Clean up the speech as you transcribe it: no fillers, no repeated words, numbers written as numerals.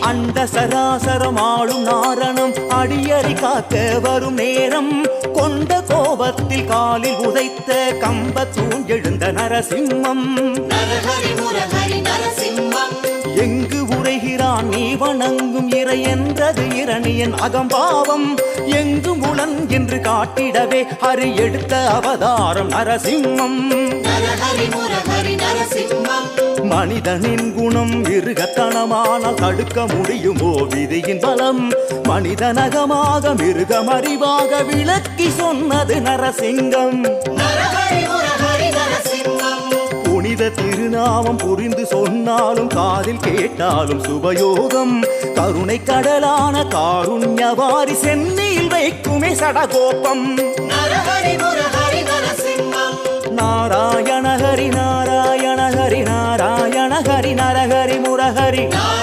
அண்ட சராசரம் ஆளும் நாரணம் அடியறி காக்க வரும் நேரம் கொண்ட கோபத்தில் காலில் உதைத்த கம்ப தூஞ்செழுந்த நரசிம்மம். நரஹரி முரஹரி நரசிம்மம். எங்கு உரைகிறான் நீ வணங்கும் இறை என்றது இரணியன் அகம்பாவம். எங்கும் உளன் என்று காட்டிடவே ஹரி எடுத்த அவதாரம் நரசிம்மம். நரஹரி முரஹரி நரசிம்மம். மனிதனின் குணம் மிருகத்தனமானால் தடுக்க முடியுமோ விதியின் பலம்? மனிதனகமாக மிருகம் அறிவாக விளக்கி சொன்னது நரசிங்கம். நரஹரி முரஹரி நரசிம்மம். புனித திருநாமம் புரிந்து சொன்னாலும் காதில் கேட்டாலும் சுபயோகம். கருணை கடலான காருண்யவாரி சென்னியில் வைக்குமே சடகோபம். நரஹரி முரஹரி நரசிம்மம். நாராயண ஹரி நாராயண ஹரி நாராயண ஹரி நரஹரி முரஹரி.